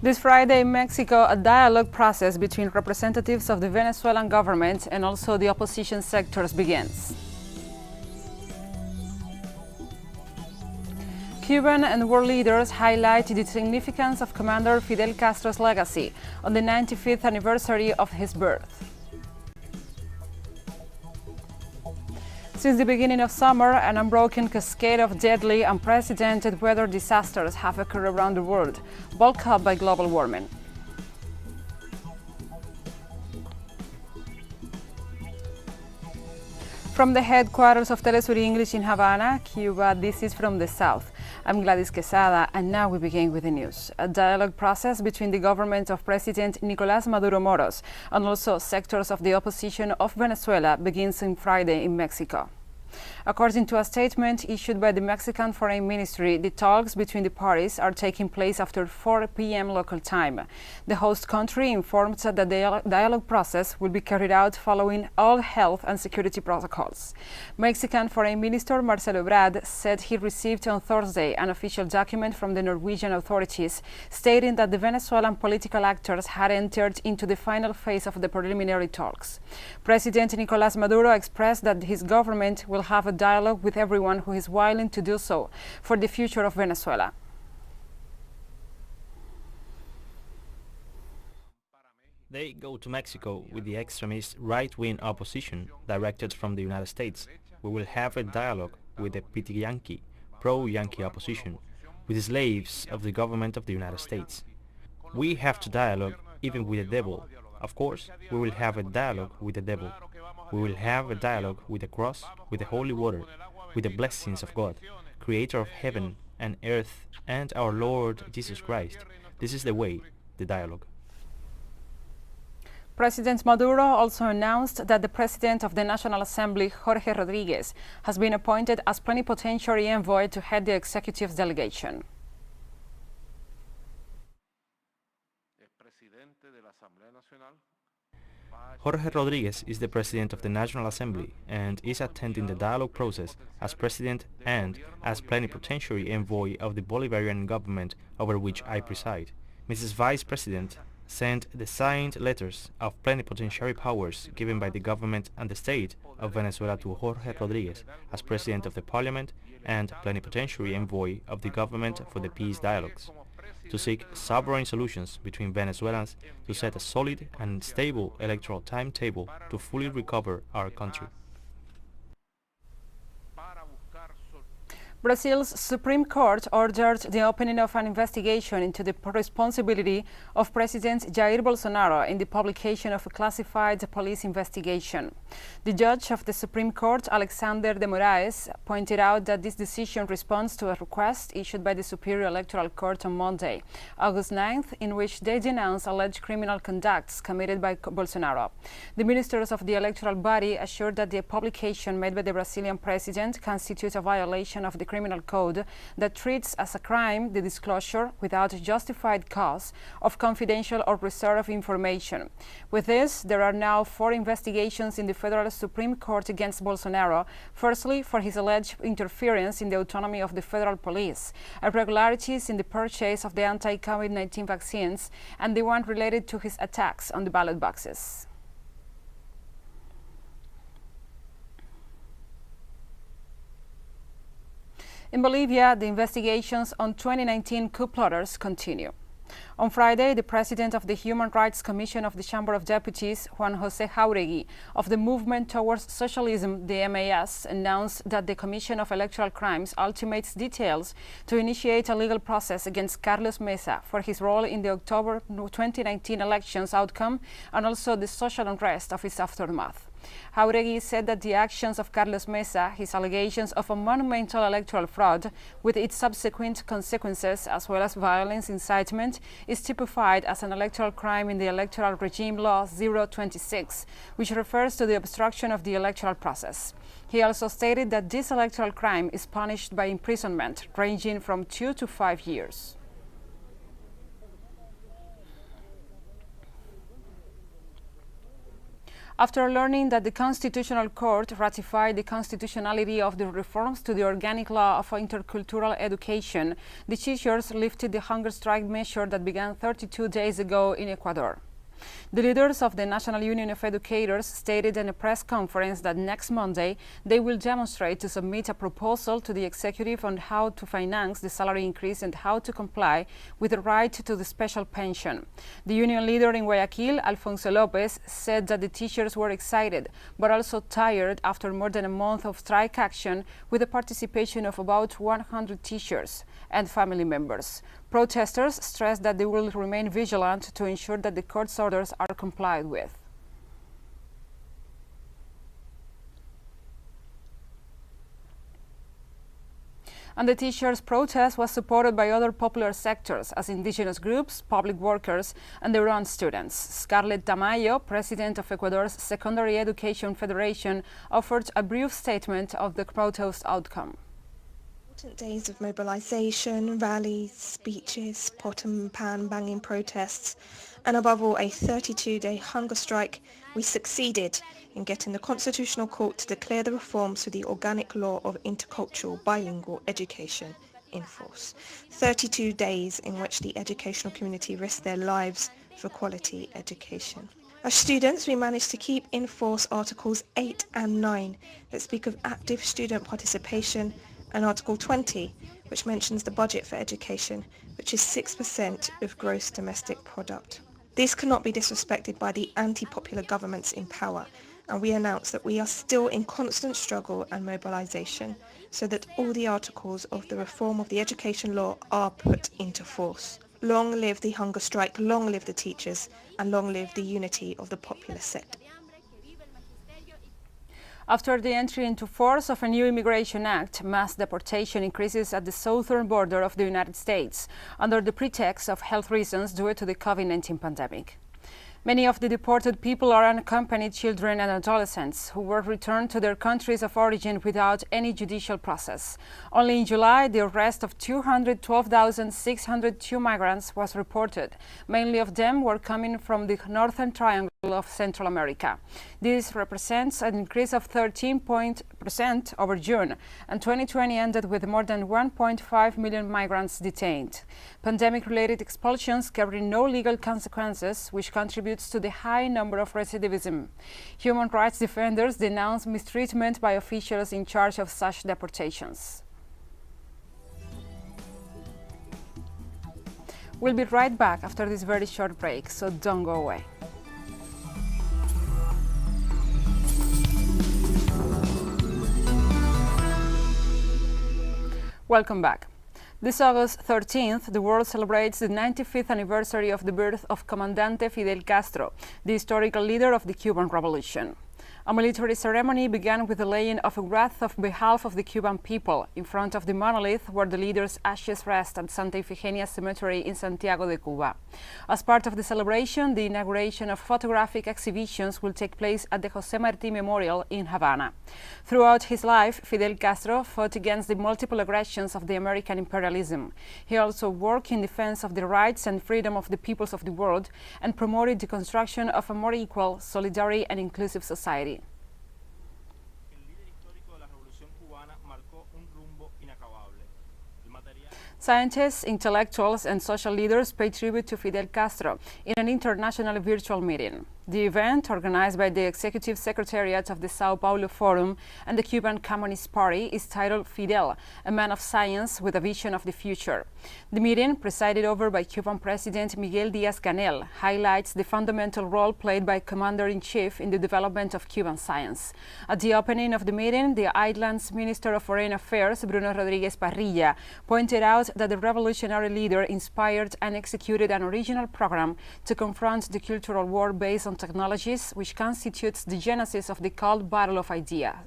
This Friday in Mexico, a dialogue process between representatives of the Venezuelan government and also the opposition sectors begins. Cuban and world leaders highlight the significance of Commander Fidel Castro's legacy on the 95th anniversary of his birth. Since the beginning of summer, an unbroken cascade of deadly, unprecedented weather disasters have occurred around the world, bulked up by global warming. From the headquarters of teleSUR English in Havana, Cuba, this is From the South. I'm Gladys Quesada, and now we begin with the news. A dialogue process between the government of President Nicolas Maduro Moros and also sectors of the opposition of Venezuela begins on Friday in Mexico. According to a statement issued by the Mexican Foreign Ministry, the talks between the parties are taking place after 4 p.m. local time. The host country informed that the dialogue process will be carried out following all health and security protocols. Mexican Foreign Minister Marcelo Ebrard said he received on Thursday an official document from the Norwegian authorities stating that the Venezuelan political actors had entered into the final phase of the preliminary talks. President Nicolas Maduro expressed that his government will have a dialogue with everyone who is willing to do so for the future of Venezuela. They go to Mexico with the extremist right-wing opposition directed from the United States. We will have a dialogue with the Piti-Yankee, pro-Yankee opposition, with the slaves of the government of the United States. We have to dialogue even with the devil. Of course, we will have a dialogue with the devil. We will have a dialogue with the cross, with the holy water, with the blessings of God, creator of heaven and earth, and our Lord Jesus Christ. This is the way, the dialogue. President Maduro also announced that the President of the National Assembly, Jorge Rodriguez, has been appointed as plenipotentiary envoy to head the executive's delegation. Jorge Rodriguez is the President of the National Assembly and is attending the dialogue process as President and as plenipotentiary envoy of the Bolivarian government over which I preside. Mrs. Vice President sent the signed letters of plenipotentiary powers given by the government and the state of Venezuela to Jorge Rodriguez as President of the Parliament and plenipotentiary envoy of the government for the peace dialogues, to seek sovereign solutions between Venezuelans to set a solid and stable electoral timetable to fully recover our country. Brazil's Supreme Court ordered the opening of an investigation into the responsibility of President Jair Bolsonaro in the publication of a classified police investigation. The judge of the Supreme Court, Alexander de Moraes, pointed out that this decision responds to a request issued by the Superior Electoral Court on Monday, August 9th, in which they denounced alleged criminal conducts committed by Bolsonaro. The ministers of the electoral body assured that the publication made by the Brazilian president constitutes a violation of the criminal code that treats as a crime the disclosure without justified cause of confidential or reserved information. With this, there are now 4 investigations in the Federal Supreme Court against Bolsonaro, firstly for his alleged interference in the autonomy of the federal police, irregularities in the purchase of the anti-COVID-19 vaccines, and the one related to his attacks on the ballot boxes. In Bolivia, the investigations on 2019 coup plotters continue. On Friday, the president of the Human Rights Commission of the Chamber of Deputies, Juan José Jauregui, of the Movement Towards Socialism, the MAS, announced that the Commission of Electoral Crimes ultimates details to initiate a legal process against Carlos Mesa for his role in the October 2019 elections outcome and also the social unrest of its aftermath. Jauregui said that the actions of Carlos Mesa, his allegations of a monumental electoral fraud with its subsequent consequences as well as violence incitement, is typified as an electoral crime in the Electoral Regime Law 026, which refers to the obstruction of the electoral process. He also stated that this electoral crime is punished by imprisonment ranging from 2 to 5 years. After learning that the Constitutional Court ratified the constitutionality of the reforms to the organic law of intercultural education, the teachers lifted the hunger strike measure that began 32 days ago in Ecuador. The leaders of the National Union of Educators stated in a press conference that next Monday they will demonstrate to submit a proposal to the executive on how to finance the salary increase and how to comply with the right to the special pension. The union leader in Guayaquil, Alfonso Lopez, said that the teachers were excited but also tired after more than a month of strike action with the participation of about 100 teachers and family members. Protesters stressed that they will remain vigilant to ensure that the court's orders are complied with. And the teachers' protest was supported by other popular sectors as indigenous groups, public workers, and their own students. Scarlett Tamayo, president of Ecuador's Secondary Education Federation, offered a brief statement of the protest outcome. Days of mobilization, rallies, speeches, pot and pan banging protests, and above all a 32-day hunger strike, we succeeded in getting the Constitutional Court to declare the reforms to the organic law of intercultural bilingual education in force. 32 days in which the educational community risked their lives for quality education. As students, we managed to keep in force Articles 8 and 9 that speak of active student participation, and Article 20, which mentions the budget for education, which is 6% of gross domestic product. This cannot be disrespected by the anti-popular governments in power, and we announce that we are still in constant struggle and mobilization so that all the articles of the reform of the education law are put into force. Long live the hunger strike, long live the teachers, and long live the unity of the popular sector. After the entry into force of a new immigration act, mass deportation increases at the southern border of the United States under the pretext of health reasons due to the COVID-19 pandemic. Many of the deported people are unaccompanied children and adolescents who were returned to their countries of origin without any judicial process. Only in July, the arrest of 212,602 migrants was reported. Mainly of them were coming from the northern triangle of Central America. This represents an increase of 13% over June, and 2020 ended with more than 1.5 million migrants detained. Pandemic-related expulsions carry no legal consequences, which contributes to the high number of recidivism. Human rights defenders denounce mistreatment by officials in charge of such deportations. We'll be right back after this very short break, so don't go away. Welcome back. This August 13th, the world celebrates the 95th anniversary of the birth of Comandante Fidel Castro, the historical leader of the Cuban Revolution. A military ceremony began with the laying of a wreath on behalf of the Cuban people in front of the monolith where the leader's ashes rest at Santa Ifigenia Cemetery in Santiago de Cuba. As part of the celebration, the inauguration of photographic exhibitions will take place at the José Martí Memorial in Havana. Throughout his life, Fidel Castro fought against the multiple aggressions of the American imperialism. He also worked in defense of the rights and freedom of the peoples of the world and promoted the construction of a more equal, solidary, and inclusive society. Scientists, intellectuals, and social leaders pay tribute to Fidel Castro in an international virtual meeting. The event, organized by the Executive Secretariat of the Sao Paulo Forum and the Cuban Communist Party, is titled Fidel, a man of science with a vision of the future. The meeting, presided over by Cuban President Miguel DiazCanel, highlights the fundamental role played by Commander-in-Chief in the development of Cuban science. At the opening of the meeting, the island's Minister of Foreign Affairs, Bruno Rodriguez Parrilla, pointed out that the revolutionary leader inspired and executed an original program to confront the cultural war based on technologies, which constitutes the genesis of the Cold Battle of Ideas.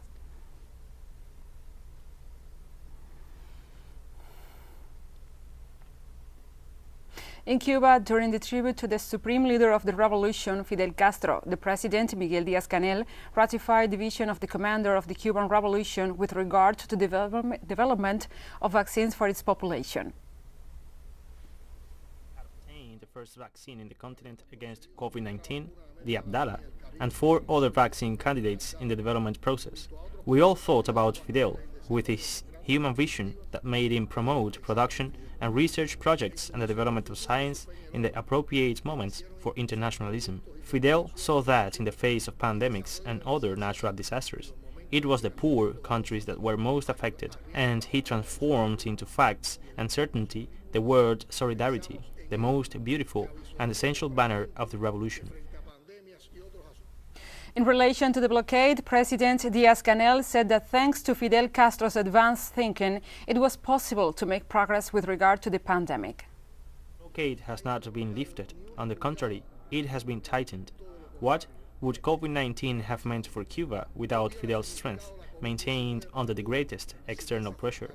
In Cuba, during the tribute to the supreme leader of the revolution, Fidel Castro, the president, Miguel DiazCanel, ratified the vision of the commander of the Cuban Revolution with regard to the development of vaccines for its population. The first vaccine in the continent against COVID-19, the Abdala, and 4 other vaccine candidates in the development process. We all thought about Fidel, with his human vision that made him promote production and research projects and the development of science in the appropriate moments for internationalism. Fidel saw that in the face of pandemics and other natural disasters. It was the poor countries that were most affected, and he transformed into facts and certainty the word solidarity, the most beautiful and essential banner of the revolution. In relation to the blockade, President DiazCanel said that thanks to Fidel Castro's advanced thinking, it was possible to make progress with regard to the pandemic. The blockade has not been lifted. On the contrary, it has been tightened. What would COVID-19 have meant for Cuba without Fidel's strength, maintained under the greatest external pressure?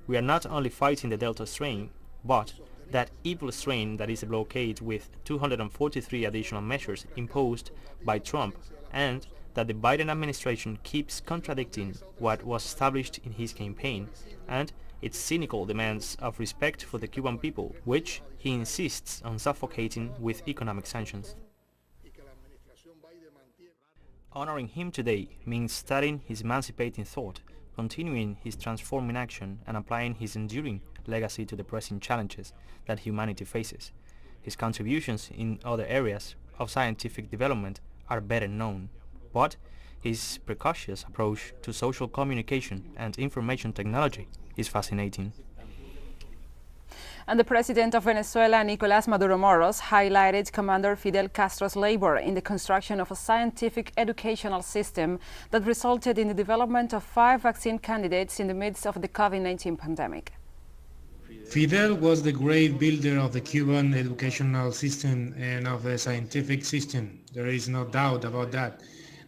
We are not only fighting the Delta strain, but that evil strain that is a blockade with 243 additional measures imposed by Trump, and that the Biden administration keeps contradicting what was established in his campaign, and its cynical demands of respect for the Cuban people, which he insists on suffocating with economic sanctions. Honoring him today means studying his emancipating thought, continuing his transforming action, and applying his enduring legacy to the pressing challenges that humanity faces. His contributions in other areas of scientific development are better known, but his precautious approach to social communication and information technology is fascinating. And the president of Venezuela, Nicolas Maduro highlighted Commander Fidel Castro's labor in the construction of a scientific educational system that resulted in the development of 5 vaccine candidates in the midst of the COVID-19 pandemic. Fidel was the great builder of the Cuban educational system and of the scientific system. There is no doubt about that.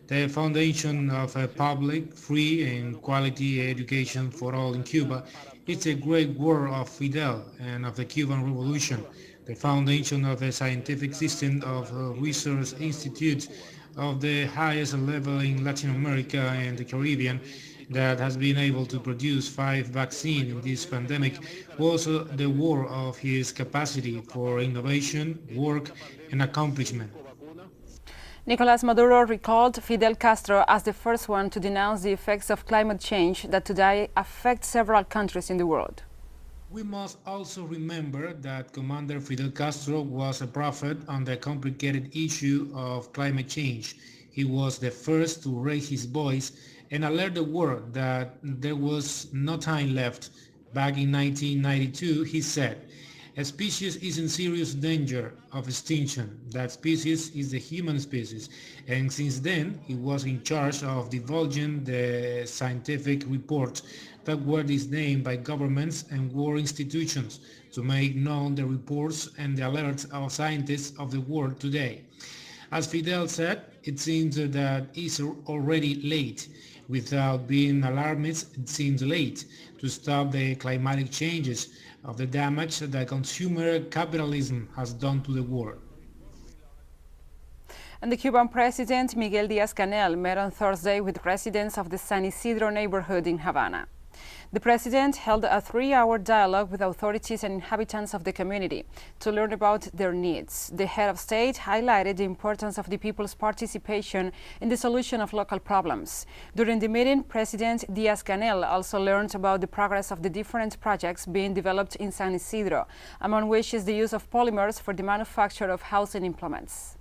The foundation of a public, free and quality education for all in Cuba is a great work of Fidel and of the Cuban Revolution. The foundation of a scientific system of research institutes of the highest level in Latin America and the Caribbean that has been able to produce 5 vaccines in this pandemic was the work of his capacity for innovation, work and accomplishment. Nicolas Maduro recalled Fidel Castro as the first one to denounce the effects of climate change that today affect several countries in the world. We must also remember that Commander Fidel Castro was a prophet on the complicated issue of climate change. He was the first to raise his voice and alert the world that there was no time left. Back in 1992, he said, "A species is in serious danger of extinction. That species is the human species." And since then, he was in charge of divulging the scientific reports that were disdained by governments and war institutions to make known the reports and the alerts of scientists of the world today. As Fidel said, it seems that it's already late. Without being alarmist, it seems late to stop the climatic changes of the damage that consumer capitalism has done to the world. And the Cuban president, Miguel DiazCanel, met on Thursday with residents of the San Isidro neighborhood in Havana. The president held a 3-hour dialogue with authorities and inhabitants of the community to learn about their needs. The head of state highlighted the importance of the people's participation in the solution of local problems. During the meeting, President DiazCanel also learned about the progress of the different projects being developed in San Isidro, among which is the use of polymers for the manufacture of housing implements.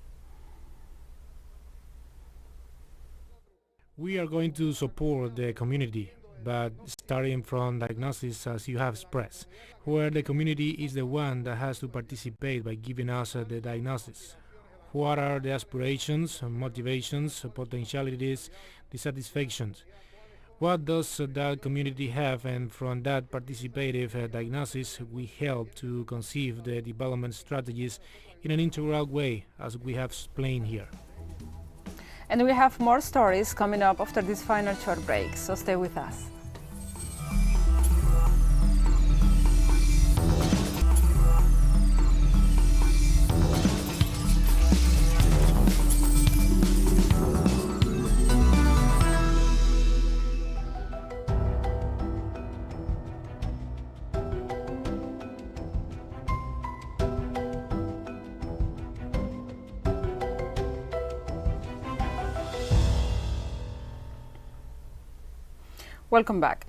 We are going to support the community, but starting from diagnosis, as you have expressed, where the community is the one that has to participate by giving us the diagnosis. What are the aspirations, motivations, potentialities, dissatisfactions? What does that community have? And from that participative diagnosis, we help to conceive the development strategies in an integral way, as we have explained here. And we have more stories coming up after this final short break, so stay with us. Welcome back.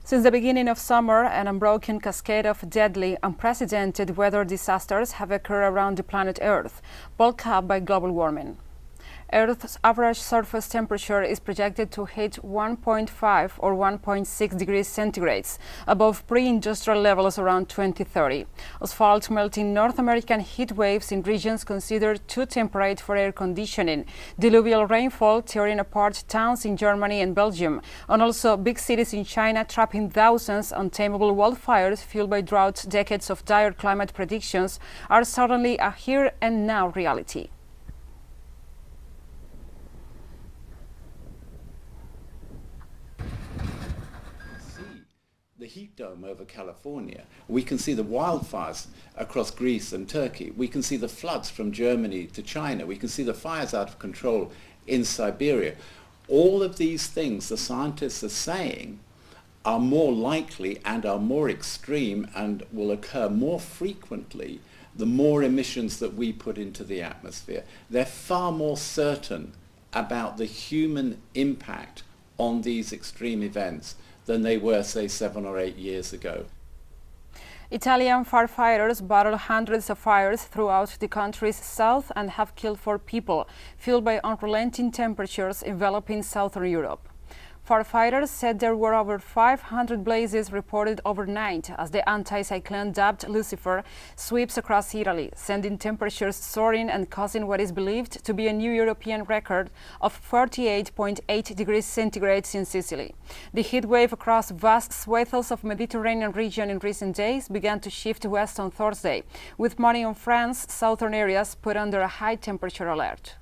Since the beginning of summer, an unbroken cascade of deadly, unprecedented weather disasters have occurred around the planet Earth, bulked up by global warming. Earth's average surface temperature is projected to hit 1.5 or 1.6 degrees centigrade above pre-industrial levels around 2030. Asphalt melting North American heat waves in regions considered too temperate for air conditioning, diluvial rainfall tearing apart towns in Germany and Belgium, and also big cities in China trapping thousands. Untamable wildfires fueled by drought. Decades of dire climate predictions are suddenly a here and now reality. The heat dome over California. We can see the wildfires across Greece and Turkey. We can see the floods from Germany to China. We can see the fires out of control in Siberia. All of these things the scientists are saying are more likely and are more extreme and will occur more frequently the more emissions that we put into the atmosphere. They're far more certain about the human impact on these extreme events than they were, say, 7 or 8 years ago. Italian firefighters battled hundreds of fires throughout the country's south and have killed 4 people, fueled by unrelenting temperatures enveloping southern Europe. Firefighters said there were over 500 blazes reported overnight as the anti-cyclone dubbed Lucifer sweeps across Italy, sending temperatures soaring and causing what is believed to be a new European record of 48.8 degrees centigrade in Sicily. The heat wave across vast swathes of Mediterranean region in recent days began to shift west on Thursday, with many of France's southern areas put under a high temperature alert.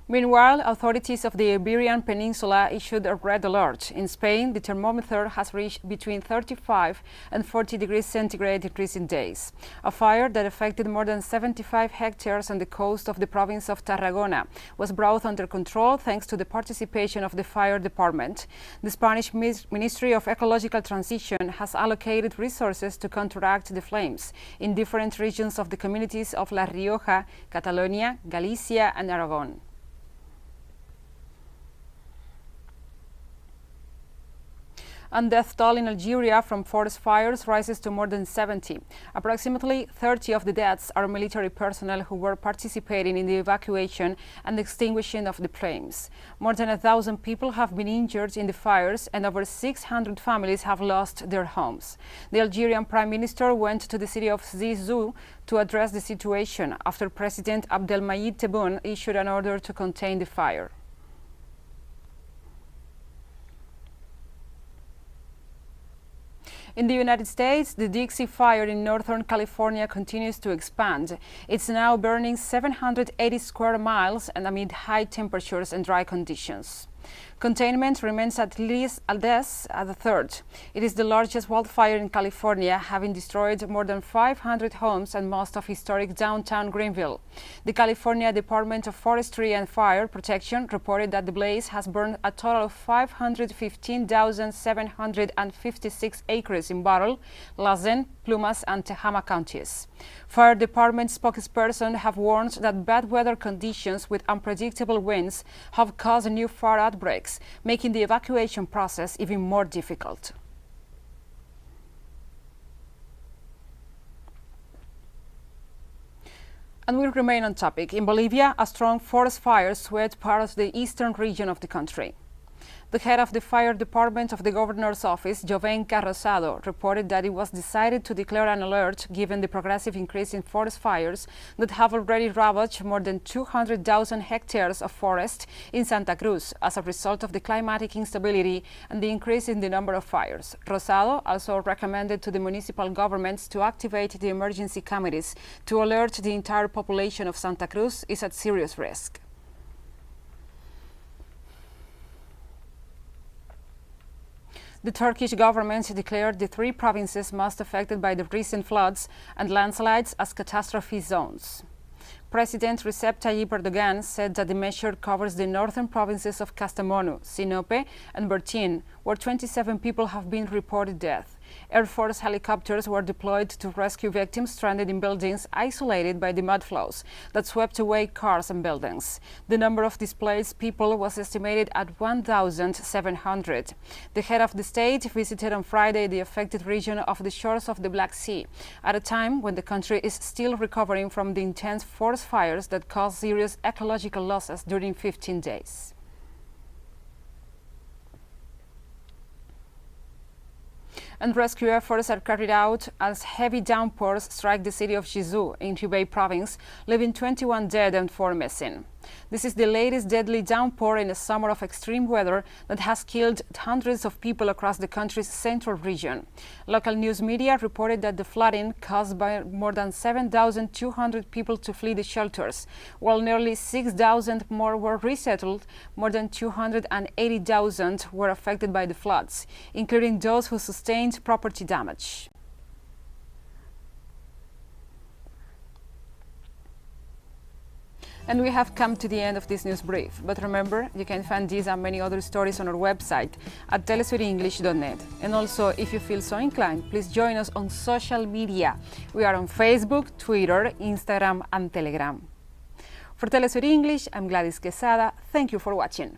Meanwhile, authorities of the Iberian Peninsula issued a red alert. In Spain, the thermometer has reached between 35 and 40 degrees centigrade in recent days. A fire that affected more than 75 hectares on the coast of the province of Tarragona was brought under control thanks to the participation of the fire department. The Spanish Ministry of Ecological Transition has allocated resources to counteract the flames in different regions of the communities of La Rioja, Catalonia, Galicia, and Aragon. And death toll in Algeria from forest fires rises to more than 70. Approximately 30 of the deaths are military personnel who were participating in the evacuation and extinguishing of the flames. More than 1,000 people have been injured in the fires and over 600 families have lost their homes. The Algerian Prime Minister went to the city of Zizou to address the situation after President Abdelmadjid Tebboune issued an order to contain the fire. In the United States, the Dixie Fire in Northern California continues to expand. It's now burning 780 square miles and amid high temperatures and dry conditions. Containment remains at least at a third. It is the largest wildfire in California, having destroyed more than 500 homes and most of historic downtown Greenville. The California Department of Forestry and Fire Protection reported that the blaze has burned a total of 515,756 acres in Butler, Lassen, Plumas, and Tehama counties. Fire Department spokesperson have warned that bad weather conditions with unpredictable winds have caused new fire outbreaks, making the evacuation process even more difficult. And we remain on topic. In Bolivia, a strong forest fire swept part of the eastern region of the country. The head of the fire department of the governor's office, Jovenka Rosado, reported that it was decided to declare an alert given the progressive increase in forest fires that have already ravaged more than 200,000 hectares of forest in Santa Cruz as a result of the climatic instability and the increase in the number of fires. Rosado also recommended to the municipal governments to activate the emergency committees to alert the entire population of Santa Cruz is at serious risk. The Turkish government declared the 3 provinces most affected by the recent floods and landslides as catastrophe zones. President Recep Tayyip Erdogan said that the measure covers the northern provinces of Kastamonu, Sinope, and Bertin, where 27 people have been reported dead. Air Force helicopters were deployed to rescue victims stranded in buildings isolated by the mudflows that swept away cars and buildings. The number of displaced people was estimated at 1,700. The head of the state visited on Friday the affected region of the shores of the Black Sea, at a time when the country is still recovering from the intense forest fires that caused serious ecological losses during 15 days. And rescue efforts are carried out as heavy downpours strike the city of Jizou in Hubei province, leaving 21 dead and 4 missing. This is the latest deadly downpour in a summer of extreme weather that has killed hundreds of people across the country's central region. Local news media reported that the flooding caused by more than 7,200 people to flee the shelters, while nearly 6,000 more were resettled. More than 280,000 were affected by the floods, including those who sustained property damage. And we have come to the end of this news brief. But remember, you can find these and many other stories on our website at telesurenglish.net. And also, if you feel so inclined, please join us on social media. We are on Facebook, Twitter, Instagram, and Telegram. For TeleSUR English, I'm Gladys Quesada. Thank you for watching.